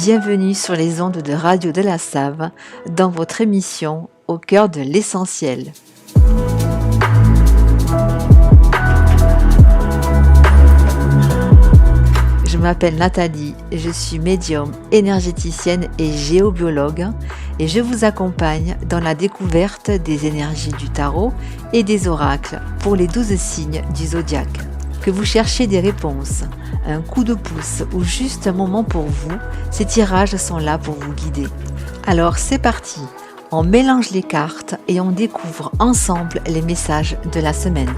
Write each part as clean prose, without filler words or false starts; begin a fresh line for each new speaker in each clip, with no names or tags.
Bienvenue sur les ondes de Radio de la Save dans votre émission Au cœur de l'essentiel. Je m'appelle Nathalie, je suis médium, énergéticienne et géobiologue et je vous accompagne dans la découverte des énergies du tarot et des oracles pour les 12 signes du zodiaque. Que vous cherchez des réponses, un coup de pouce ou juste un moment pour vous, ces tirages sont là pour vous guider. Alors c'est parti, on mélange les cartes et on découvre ensemble les messages de la semaine.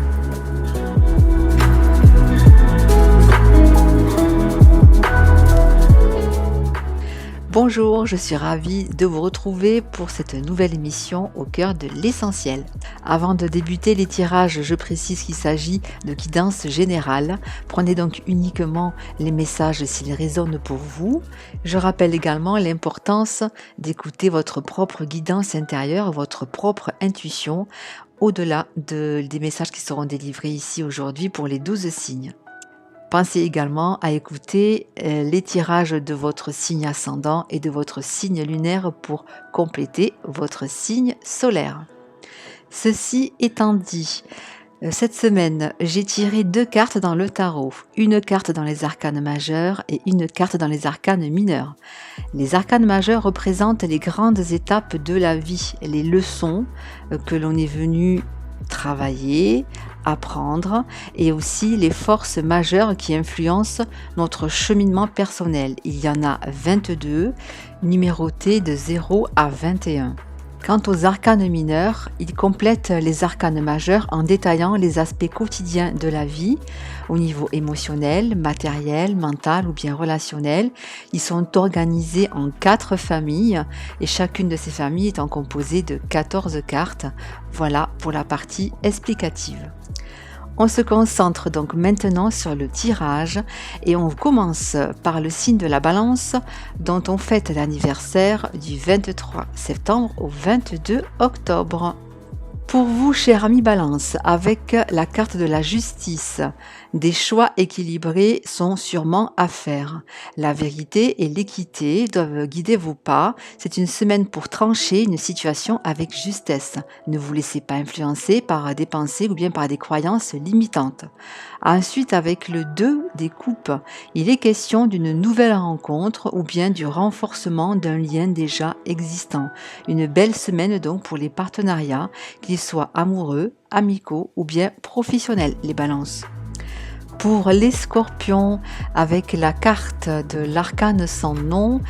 Bonjour, je suis ravie de vous retrouver pour cette nouvelle émission au cœur de l'essentiel. Avant de débuter les tirages, je précise qu'il s'agit de guidance générale. Prenez donc uniquement les messages s'ils résonnent pour vous. Je rappelle également l'importance d'écouter votre propre guidance intérieure, votre propre intuition, au-delà des messages qui seront délivrés ici aujourd'hui pour les 12 signes. Pensez également à écouter les tirages de votre signe ascendant et de votre signe lunaire pour compléter votre signe solaire. Ceci étant dit, cette semaine, j'ai tiré 2 cartes dans le tarot, une carte dans les arcanes majeurs et une carte dans les arcanes mineurs. Les arcanes majeurs représentent les grandes étapes de la vie, les leçons que l'on est venu travailler, apprendre et aussi les forces majeures qui influencent notre cheminement personnel. Il y en a 22, numérotés de 0 à 21. Quant aux arcanes mineurs, ils complètent les arcanes majeurs en détaillant les aspects quotidiens de la vie au niveau émotionnel, matériel, mental ou bien relationnel. Ils sont organisés en 4 familles et chacune de ces familles étant composée de 14 cartes. Voilà pour la partie explicative. On se concentre donc maintenant sur le tirage et on commence par le signe de la Balance dont on fête l'anniversaire du 23 septembre au 22 octobre. Pour vous, cher ami Balance, avec la carte de la justice, des choix équilibrés sont sûrement à faire. La vérité et l'équité doivent guider vos pas. C'est une semaine pour trancher une situation avec justesse. Ne vous laissez pas influencer par des pensées ou bien par des croyances limitantes. Ensuite, avec le 2 des coupes, il est question d'une nouvelle rencontre ou bien du renforcement d'un lien déjà existant. Une belle semaine donc pour les partenariats, qu'ils soient amoureux, amicaux ou bien professionnels, les balances. Pour les scorpions, avec la carte de l'arcane sans nom,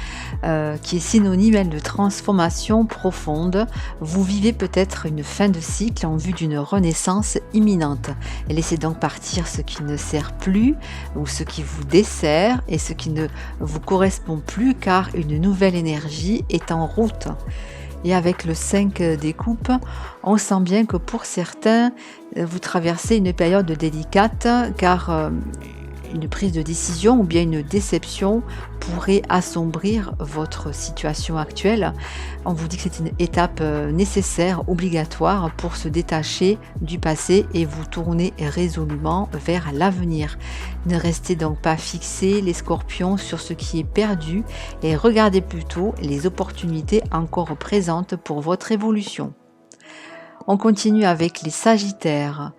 qui est synonyme de transformation profonde, vous vivez peut-être une fin de cycle en vue d'une renaissance imminente. Et laissez donc partir ce qui ne sert plus ou ce qui vous dessert et ce qui ne vous correspond plus car une nouvelle énergie est en route. Et avec le 5 des coupes, on sent bien que pour certains, vous traversez une période délicate car une prise de décision ou bien une déception pourrait assombrir votre situation actuelle. On vous dit que c'est une étape nécessaire, obligatoire pour se détacher du passé et vous tourner résolument vers l'avenir. Ne restez donc pas fixés, les scorpions, sur ce qui est perdu et regardez plutôt les opportunités encore présentes pour votre évolution. On continue avec les sagittaires.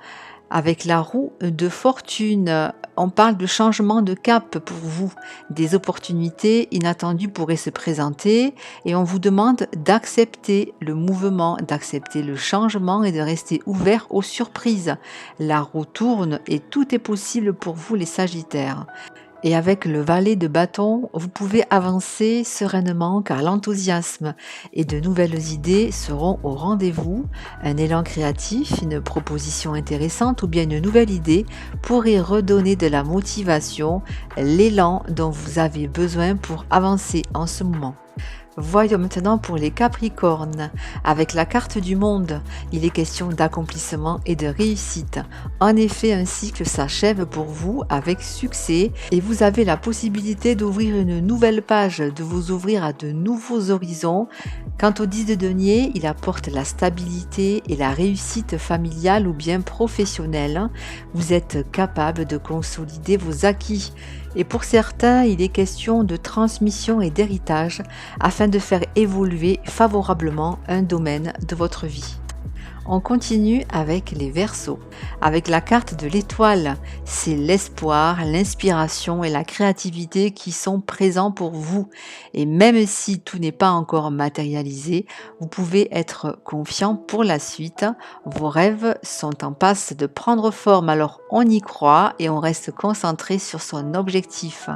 Avec la roue de fortune, on parle de changement de cap pour vous. Des opportunités inattendues pourraient se présenter et on vous demande d'accepter le mouvement, d'accepter le changement et de rester ouvert aux surprises. La roue tourne et tout est possible pour vous les sagittaires. Et avec le valet de bâton, vous pouvez avancer sereinement car l'enthousiasme et de nouvelles idées seront au rendez-vous. Un élan créatif, une proposition intéressante ou bien une nouvelle idée pourrait redonner de la motivation, l'élan dont vous avez besoin pour avancer en ce moment. Voyons maintenant pour les Capricornes. Avec la carte du monde, il est question d'accomplissement et de réussite. En effet, un cycle s'achève pour vous avec succès et vous avez la possibilité d'ouvrir une nouvelle page, de vous ouvrir à de nouveaux horizons. Quant au 10 de denier, il apporte la stabilité et la réussite familiale ou bien professionnelle. Vous êtes capable de consolider vos acquis. Et pour certains, il est question de transmission et d'héritage afin de faire évoluer favorablement un domaine de votre vie. On continue avec les Verseaux. Avec la carte de l'étoile, c'est l'espoir, l'inspiration et la créativité qui sont présents pour vous. Et même si tout n'est pas encore matérialisé, vous pouvez être confiant pour la suite. Vos rêves sont en passe de prendre forme, alors on y croit et on reste concentré sur son objectif.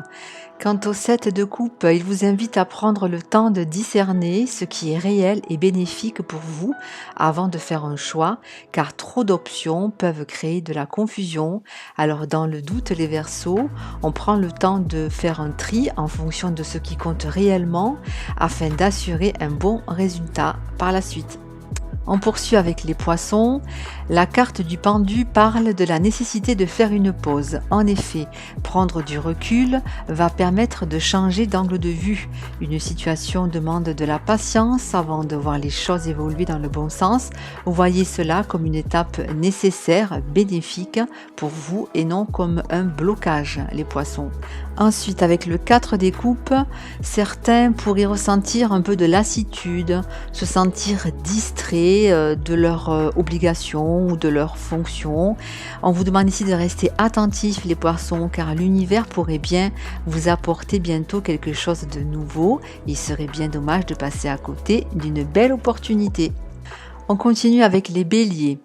Quant au 7 de coupe, il vous invite à prendre le temps de discerner ce qui est réel et bénéfique pour vous avant de faire un choix, car trop d'options peuvent créer de la confusion. Alors dans le doute, les Verseaux, on prend le temps de faire un tri en fonction de ce qui compte réellement afin d'assurer un bon résultat par la suite. On poursuit avec les Poissons. La carte du pendu parle de la nécessité de faire une pause. En effet, prendre du recul va permettre de changer d'angle de vue. Une situation demande de la patience avant de voir les choses évoluer dans le bon sens. Vous voyez cela comme une étape nécessaire, bénéfique pour vous et non comme un blocage, les Poissons. Ensuite, avec le 4 des coupes, certains pourraient ressentir un peu de lassitude, se sentir distraits de leurs obligations ou de leurs fonctions. On vous demande ici de rester attentifs, les Poissons, car l'univers pourrait bien vous apporter bientôt quelque chose de nouveau. Il serait bien dommage de passer à côté d'une belle opportunité. On continue avec les Béliers.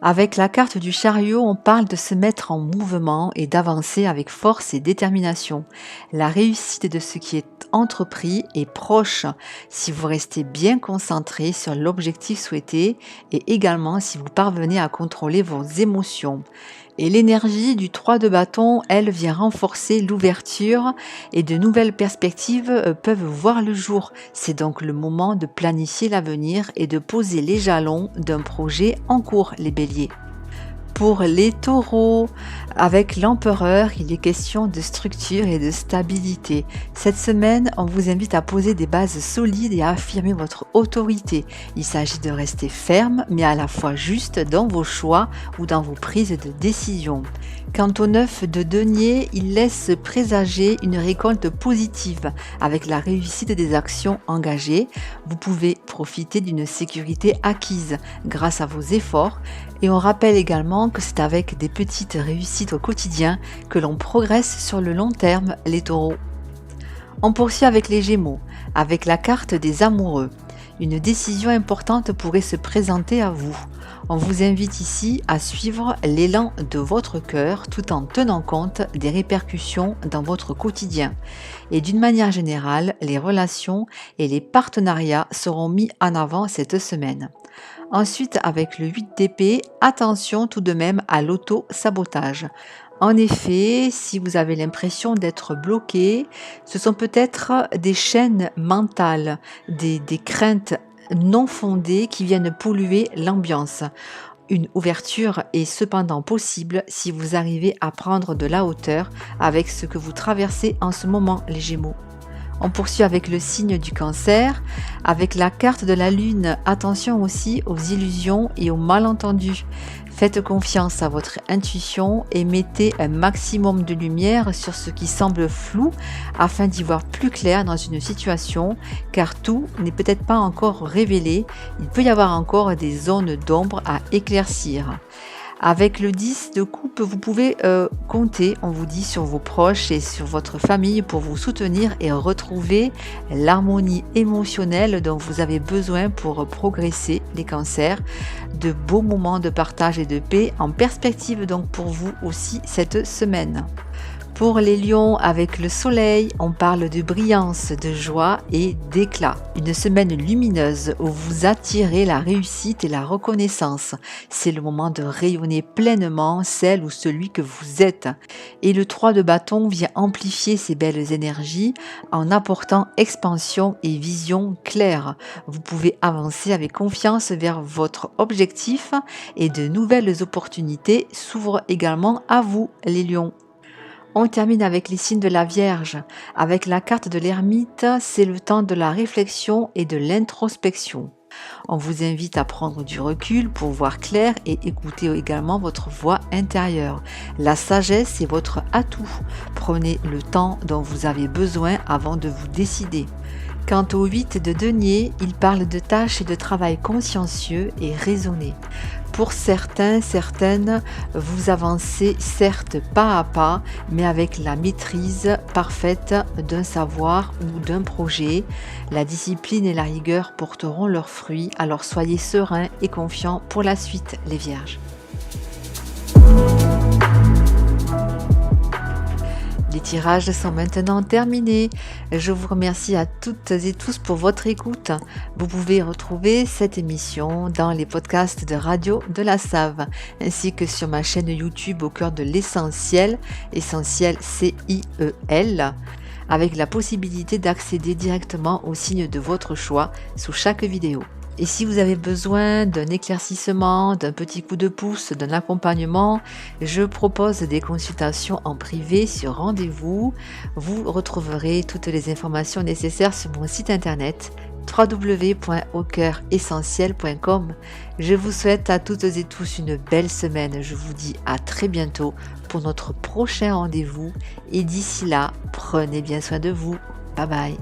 Avec la carte du chariot, on parle de se mettre en mouvement et d'avancer avec force et détermination. La réussite de ce qui est entrepris est proche si vous restez bien concentré sur l'objectif souhaité et également si vous parvenez à contrôler vos émotions. Et l'énergie du 3 de bâton, elle, vient renforcer l'ouverture et de nouvelles perspectives peuvent voir le jour. C'est donc le moment de planifier l'avenir et de poser les jalons d'un projet en cours, les béliers. Pour les taureaux, avec l'empereur, il est question de structure et de stabilité. Cette semaine, on vous invite à poser des bases solides et à affirmer votre autorité. Il s'agit de rester ferme, mais à la fois juste dans vos choix ou dans vos prises de décision. Quant au 9 de denier, il laisse présager une récolte positive avec la réussite des actions engagées. Vous pouvez profiter d'une sécurité acquise grâce à vos efforts et on rappelle également que c'est avec des petites réussites au quotidien que l'on progresse sur le long terme, les taureaux. On poursuit avec les Gémeaux, avec la carte des amoureux. Une décision importante pourrait se présenter à vous. On vous invite ici à suivre l'élan de votre cœur tout en tenant compte des répercussions dans votre quotidien. Et d'une manière générale, les relations et les partenariats seront mis en avant cette semaine. Ensuite, avec le 8 d'épée, attention tout de même à l'auto-sabotage. En effet, si vous avez l'impression d'être bloqué, ce sont peut-être des chaînes mentales, des craintes non fondées qui viennent polluer l'ambiance. Une ouverture est cependant possible si vous arrivez à prendre de la hauteur avec ce que vous traversez en ce moment, les Gémeaux. On poursuit avec le signe du Cancer, avec la carte de la Lune. Attention aussi aux illusions et aux malentendus. Faites confiance à votre intuition et mettez un maximum de lumière sur ce qui semble flou afin d'y voir plus clair dans une situation, car tout n'est peut-être pas encore révélé. Il peut y avoir encore des zones d'ombre à éclaircir. Avec le 10 de coupe, vous pouvez compter, on vous dit, sur vos proches et sur votre famille pour vous soutenir et retrouver l'harmonie émotionnelle dont vous avez besoin pour progresser, les cancers. De beaux moments de partage et de paix en perspective donc pour vous aussi cette semaine. Pour les lions, avec le soleil, on parle de brillance, de joie et d'éclat. Une semaine lumineuse où vous attirez la réussite et la reconnaissance. C'est le moment de rayonner pleinement celle ou celui que vous êtes. Et le 3 de bâton vient amplifier ces belles énergies en apportant expansion et vision claire. Vous pouvez avancer avec confiance vers votre objectif et de nouvelles opportunités s'ouvrent également à vous, les lions. On termine avec les signes de la Vierge. Avec la carte de l'ermite, c'est le temps de la réflexion et de l'introspection. On vous invite à prendre du recul pour voir clair et écouter également votre voix intérieure. La sagesse est votre atout. Prenez le temps dont vous avez besoin avant de vous décider. Quant au 8 de denier, il parle de tâches et de travail consciencieux et raisonné. Pour certains, certaines, vous avancez certes pas à pas, mais avec la maîtrise parfaite d'un savoir ou d'un projet. La discipline et la rigueur porteront leurs fruits, alors soyez sereins et confiants pour la suite, les Vierges. Les tirages sont maintenant terminés. Je vous remercie à toutes et tous pour votre écoute. Vous pouvez retrouver cette émission dans les podcasts de Radio de la Save, ainsi que sur ma chaîne YouTube au cœur de l'essentiel, essentiel CIEL, avec la possibilité d'accéder directement au signe de votre choix sous chaque vidéo. Et si vous avez besoin d'un éclaircissement, d'un petit coup de pouce, d'un accompagnement, je propose des consultations en privé sur rendez-vous. Vous retrouverez toutes les informations nécessaires sur mon site internet www.aucoeuressentiel.com. Je vous souhaite à toutes et tous une belle semaine. Je vous dis à très bientôt pour notre prochain rendez-vous. Et d'ici là, prenez bien soin de vous. Bye bye.